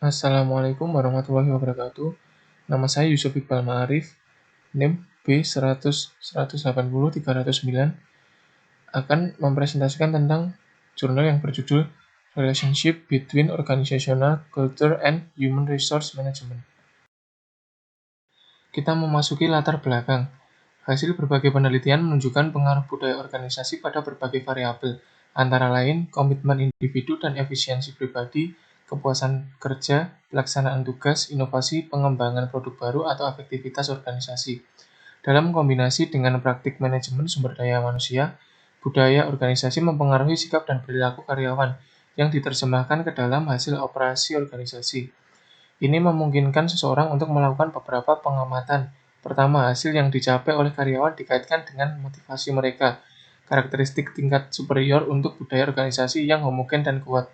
Assalamualaikum warahmatullahi wabarakatuh. Nama saya Yusuf Iqbal Ma'arif, NIM B100180309, akan mempresentasikan tentang jurnal yang berjudul Relationship Between Organizational Culture and Human Resource Management. Kita memasuki latar belakang. Hasil berbagai penelitian menunjukkan pengaruh budaya organisasi pada berbagai variabel, antara lain komitmen individu dan efisiensi pribadi, kepuasan kerja, pelaksanaan tugas, inovasi, pengembangan produk baru, atau efektivitas organisasi. Dalam kombinasi dengan praktik manajemen sumber daya manusia, budaya organisasi mempengaruhi sikap dan perilaku karyawan yang diterjemahkan ke dalam hasil operasi organisasi. Ini memungkinkan seseorang untuk melakukan beberapa pengamatan. Pertama, hasil yang dicapai oleh karyawan dikaitkan dengan motivasi mereka, karakteristik tingkat superior untuk budaya organisasi yang homogen dan kuat,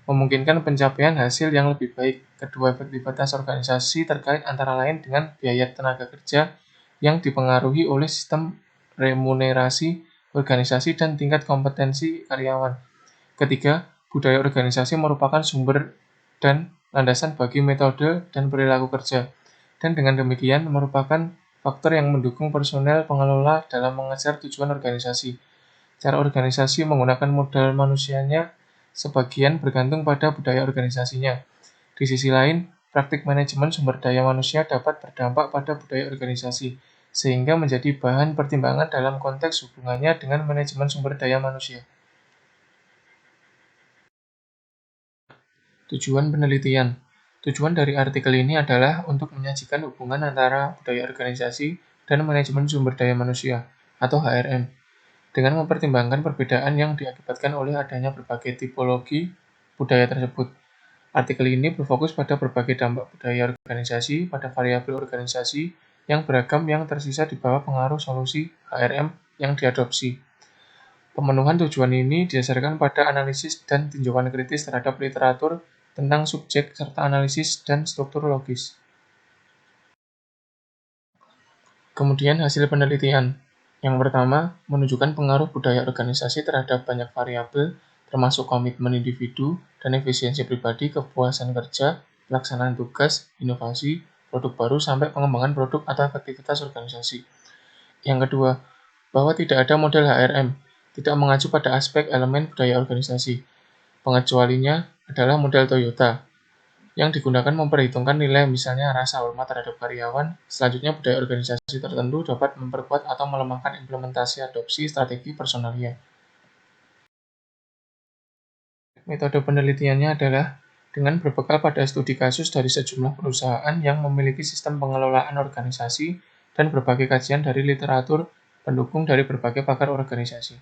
memungkinkan pencapaian hasil yang lebih baik. Kedua, efektivitas organisasi terkait antara lain dengan biaya tenaga kerja yang dipengaruhi oleh sistem remunerasi organisasi dan tingkat kompetensi karyawan. Ketiga, budaya organisasi merupakan sumber dan landasan bagi metode dan perilaku kerja, dan dengan demikian merupakan faktor yang mendukung personel pengelola dalam mengejar tujuan organisasi. Cara organisasi menggunakan modal manusianya sebagian bergantung pada budaya organisasinya. Di sisi lain, praktik manajemen sumber daya manusia dapat berdampak pada budaya organisasi, sehingga menjadi bahan pertimbangan dalam konteks hubungannya dengan manajemen sumber daya manusia. Tujuan penelitian. Tujuan dari artikel ini adalah untuk menyajikan hubungan antara budaya organisasi dan manajemen sumber daya manusia, atau HRM, dengan mempertimbangkan perbedaan yang diakibatkan oleh adanya berbagai tipologi budaya tersebut. Artikel ini berfokus pada berbagai dampak budaya organisasi pada variabel organisasi yang beragam yang tersisa di bawah pengaruh solusi HRM yang diadopsi. Pemenuhan tujuan ini didasarkan pada analisis dan tinjauan kritis terhadap literatur tentang subjek serta analisis dan struktur logis. Kemudian hasil penelitian. Yang pertama, menunjukkan pengaruh budaya organisasi terhadap banyak variabel, termasuk komitmen individu dan efisiensi pribadi, kepuasan kerja, pelaksanaan tugas, inovasi, produk baru, sampai pengembangan produk atau efektivitas organisasi. Yang kedua, bahwa tidak ada model HRM, tidak mengacu pada aspek elemen budaya organisasi. Pengecualinya adalah model Toyota, yang digunakan memperhitungkan nilai misalnya rasa hormat terhadap karyawan. Selanjutnya, budaya organisasi tertentu dapat memperkuat atau melemahkan implementasi adopsi strategi personalia. Metode penelitiannya adalah dengan berbekal pada studi kasus dari sejumlah perusahaan yang memiliki sistem pengelolaan organisasi dan berbagai kajian dari literatur pendukung dari berbagai pakar organisasi.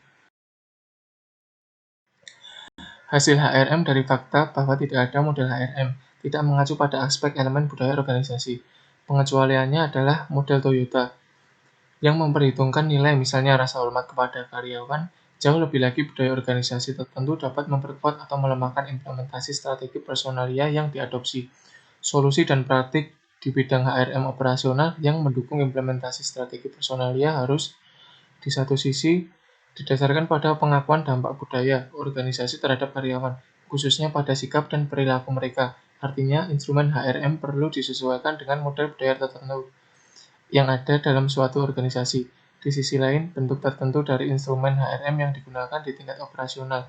Hasil HRM dari fakta bahwa tidak ada model HRM, tidak mengacu pada aspek elemen budaya organisasi. Pengecualiannya adalah model Toyota, yang memperhitungkan nilai misalnya rasa hormat kepada karyawan. Jauh lebih lagi, budaya organisasi tertentu dapat memperkuat atau melemahkan implementasi strategi personalia yang diadopsi. Solusi dan praktik di bidang HRM operasional yang mendukung implementasi strategi personalia harus, di satu sisi, didasarkan pada pengakuan dampak budaya organisasi terhadap karyawan, khususnya pada sikap dan perilaku mereka. Artinya, instrumen HRM perlu disesuaikan dengan model budaya tertentu yang ada dalam suatu organisasi. Di sisi lain, bentuk tertentu dari instrumen HRM yang digunakan di tingkat operasional,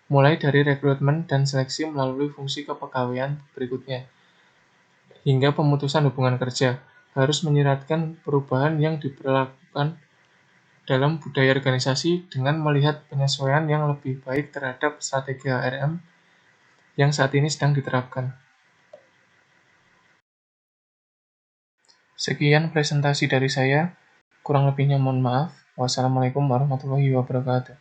mulai dari rekrutmen dan seleksi melalui fungsi kepegawaian berikutnya, hingga pemutusan hubungan kerja, harus menyiratkan perubahan yang diperlakukan dalam budaya organisasi dengan melihat penyesuaian yang lebih baik terhadap strategi HRM yang saat ini sedang diterapkan. Sekian presentasi dari saya, kurang lebihnya mohon maaf. Wassalamualaikum warahmatullahi wabarakatuh.